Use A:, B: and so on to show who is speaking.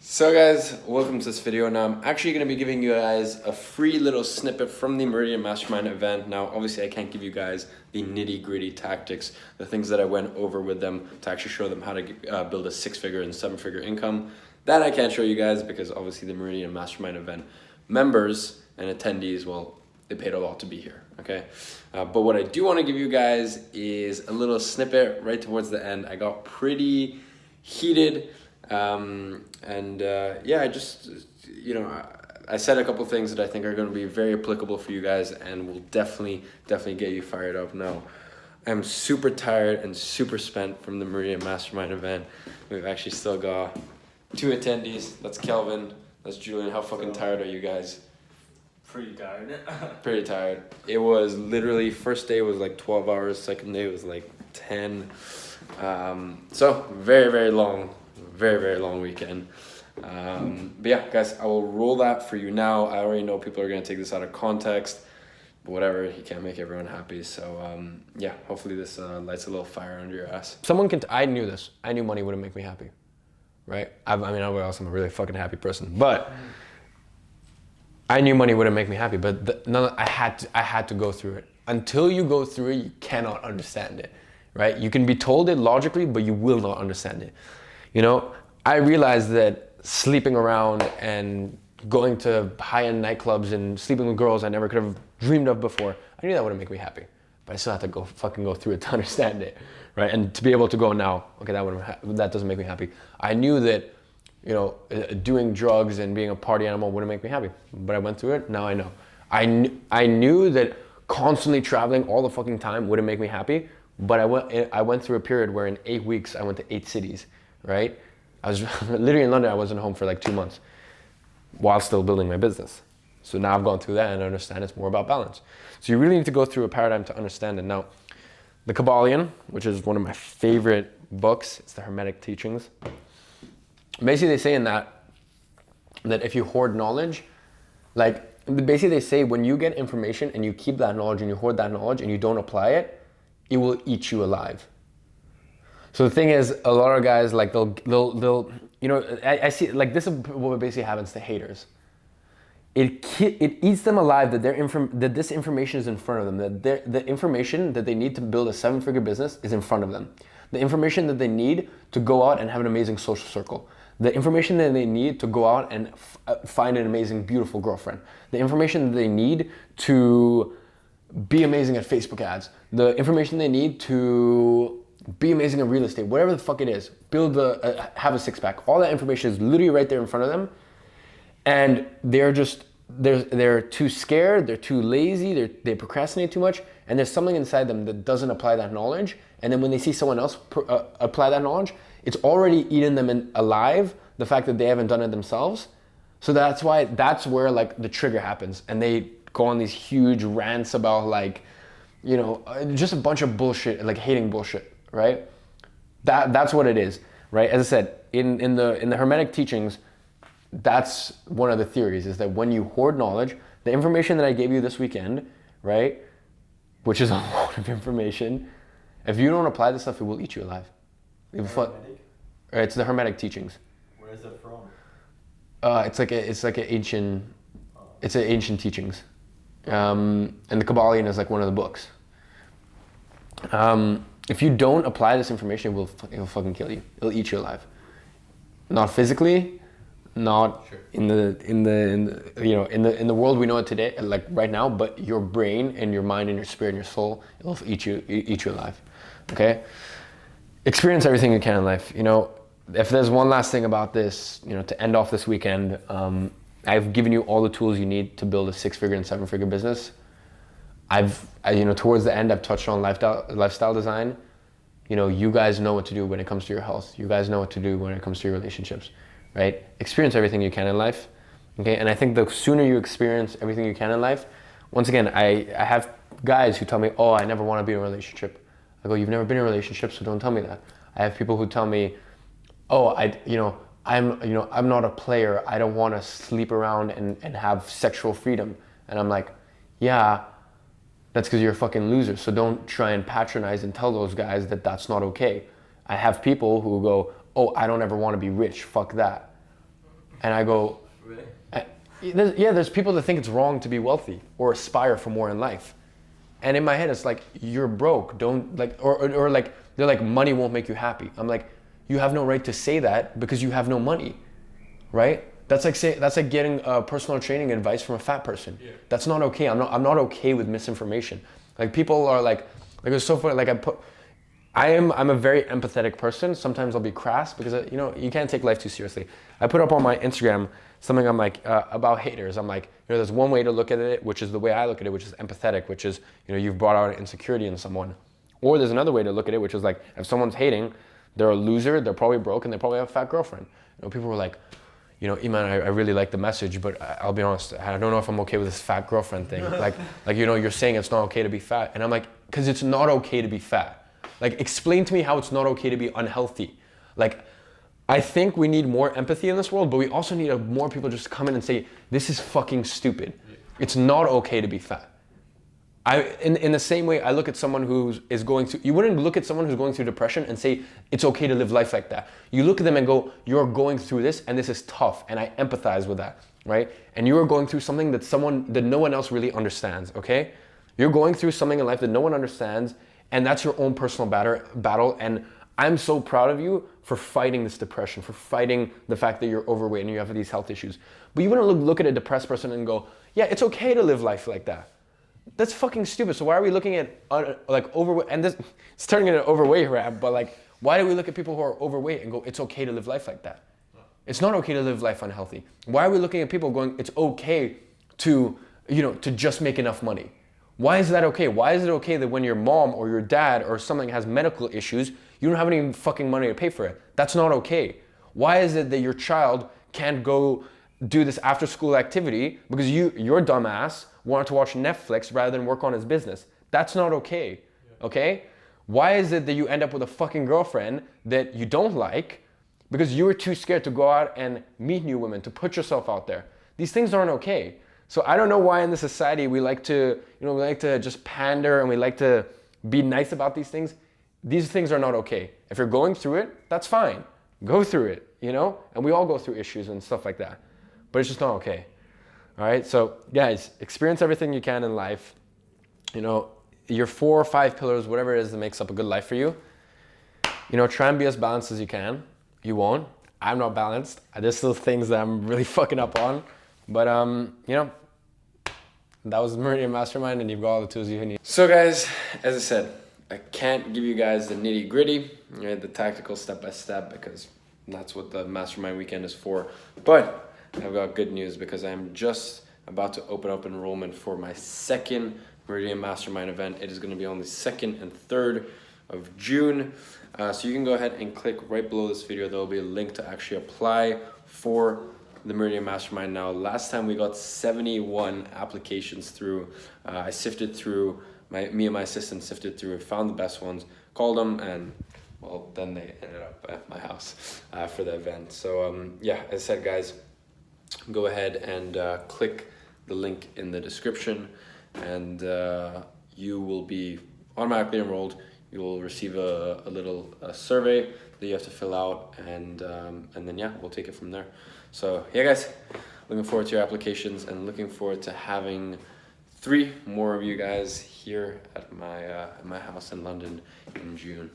A: So guys, welcome to this video. Now I'm actually going to be giving you guys a free little snippet from the Meridian Mastermind event. Now obviously I can't give you guys the nitty gritty tactics, the things that I went over with them to actually show them how to build a 6-figure and 7-figure income. That I can't show you guys because obviously the Meridian Mastermind event members and attendees, well, they paid a lot to be here, okay? But what I do want to give you guys is a little snippet right towards the end. I got pretty heated. I just, I said a couple things that I think are going to be very applicable for you guys and will definitely get you fired up. Now, I'm super tired and super spent from the Meridian Mastermind event. We've actually still got 2 attendees. That's Kelvin. That's Julian. How fucking tired are you guys?
B: Pretty tired.
A: Pretty tired. It was literally, first day was like 12 hours. Second day was like 10. So very long. Very long weekend. But yeah, guys, I will roll that for you now. I already know people are going to take this out of context, but whatever, you can't make everyone happy. So yeah, hopefully this lights a little fire under your ass.
C: I knew this. I knew money wouldn't make me happy, right? I'm a really fucking happy person, but I knew money wouldn't make me happy, but I had to go through it. Until you go through it, you cannot understand it, right? You can be told it logically, but you will not understand it. You know, I realized that sleeping around and going to high-end nightclubs and sleeping with girls I never could have dreamed of before, I knew that wouldn't make me happy. But I still had to go through it to understand it, right? And to be able to go now, okay, that doesn't make me happy. I knew that, doing drugs and being a party animal wouldn't make me happy. But I went through it, now I know. I knew that constantly traveling all the fucking time wouldn't make me happy, but I went through a period where in 8 weeks I went to 8 cities. Right? I was literally in London. I wasn't home for like 2 months while still building my business. So now I've gone through that and I understand it's more about balance. So you really need to go through a paradigm to understand it. Now, the Kabbalion, which is one of my favorite books, it's the Hermetic Teachings. Basically they say in that if you hoard knowledge, basically they say when you get information and you keep that knowledge and you hoard that knowledge and you don't apply it, it will eat you alive. So the thing is, a lot of guys, like they'll I see, like this is what basically happens to haters. It eats them alive that this information is in front of them, that the information that they need to build a 7-figure business is in front of them. The information that they need to go out and have an amazing social circle. The information that they need to go out and find an amazing, beautiful girlfriend. The information that they need to be amazing at Facebook ads. The information they need to be amazing at real estate, whatever the fuck it is, have a 6-pack. All that information is literally right there in front of them. And they're too scared, they're too lazy, they procrastinate too much. And there's something inside them that doesn't apply that knowledge. And then when they see someone else apply that knowledge, it's already eaten them alive, the fact that they haven't done it themselves. So that's where like the trigger happens. And they go on these huge rants about just a bunch of bullshit, like hating bullshit. Right? That's what it is, right? As I said, in the Hermetic Teachings, that's one of the theories, is that when you hoard knowledge, the information that I gave you this weekend, right, which is a lot of information, if you don't apply this stuff, it will eat you alive. It's the Hermetic Teachings.
B: Where is it from?
C: It's an ancient teachings, and the Kabbalion is like one of the books. If you don't apply this information, it will fucking kill you. It'll eat you alive. Not physically, not sure. in the world we know it today, like right now, but your brain and your mind and your spirit and your soul, it'll eat you alive. Okay? Experience everything you can in life. If there's one last thing about this, to end off this weekend, I've given you all the tools you need to build a 6-figure and 7-figure business. Towards the end, I've touched on lifestyle design. You guys know what to do when it comes to your health. You guys know what to do when it comes to your relationships, right? Experience everything you can in life, okay? And I think the sooner you experience everything you can in life, once again, I have guys who tell me, oh, I never want to be in a relationship. I go, you've never been in a relationship, so don't tell me that. I have people who tell me, oh, I'm not a player. I don't want to sleep around and have sexual freedom. And I'm like, yeah, that's because you're a fucking loser. So don't try and patronize and tell those guys that that's not okay. I have people who go, oh, I don't ever want to be rich. Fuck that. And I go,
B: Really?
C: there's people that think it's wrong to be wealthy or aspire for more in life. And in my head, it's like, you're broke. Don't like, or like, they're like, money won't make you happy. I'm like, you have no right to say that because you have no money, right? That's like getting personal training advice from a fat person.
B: Yeah.
C: That's not okay. I'm not okay with misinformation. Like people are like it's so funny. Like I'm a very empathetic person. Sometimes I'll be crass because you can't take life too seriously. I put up on my Instagram something I'm like about haters. I'm like, there's one way to look at it, which is the way I look at it, which is empathetic, which is you've brought out an insecurity in someone. Or there's another way to look at it, which is like, if someone's hating, they're a loser, they're probably broke, and they probably have a fat girlfriend. People were like, Iman, I really like the message, but I'll be honest, I don't know if I'm okay with this fat girlfriend thing. like you're saying it's not okay to be fat. And I'm like, because it's not okay to be fat. Like, explain to me how it's not okay to be unhealthy. Like, I think we need more empathy in this world, but we also need more people just come in and say, this is fucking stupid. It's not okay to be fat. In the same way, I look at someone is going through, you wouldn't look at someone who's going through depression and say, it's okay to live life like that. You look at them and go, you're going through this and this is tough, and I empathize with that, right? And you are going through something that no one else really understands, okay? You're going through something in life that no one understands, and that's your own personal battle, and I'm so proud of you for fighting this depression, for fighting the fact that you're overweight and you have these health issues. But you wouldn't look at a depressed person and go, yeah, it's okay to live life like that. That's fucking stupid. So why are we looking at like overweight, and this, it's turning into an overweight rap, but like, why do we look at people who are overweight and go, it's okay to live life like that? It's not okay to live life unhealthy. Why are we looking at people going, it's okay to just make enough money? Why is that okay? Why is it okay that when your mom or your dad or something has medical issues, you don't have any fucking money to pay for it? That's not okay. Why is it that your child can't go do this after school activity because your dumbass wanted to watch Netflix rather than work on his business? That's not okay, okay? Why is it that you end up with a fucking girlfriend that you don't like because you were too scared to go out and meet new women, to put yourself out there? These things aren't okay. So I don't know why in this society we like to, just pander and we like to be nice about these things. These things are not okay. If you're going through it, that's fine. Go through it, and we all go through issues and stuff like that. But it's just not okay. All right, so guys, experience everything you can in life. Your 4 or 5 pillars, whatever it is that makes up a good life for you. Try and be as balanced as you can. You won't. I'm not balanced. There's still things that I'm really fucking up on. But, that was Meridian Mastermind, and you've got all the tools you need. So guys, as I said, I can't give you guys the nitty gritty, the tactical step-by-step, because that's what the Mastermind weekend is for. But I've got good news, because I'm just about to open up enrollment for my second Meridian Mastermind event. It is going to be on the 2nd and 3rd of June. So you can go ahead and click right below this video. There will be a link to actually apply for the Meridian Mastermind. Now, last time we got 71 applications through. I sifted through, me and my assistant sifted through, found the best ones, called them, and well, then they ended up at my house for the event. So yeah, as I said, guys, go ahead and click the link in the description, and you will be automatically enrolled. You will receive a little survey that you have to fill out, and then yeah, we'll take it from there. So yeah, guys, looking forward to your applications, and looking forward to having 3 more of you guys here at my house in London in June.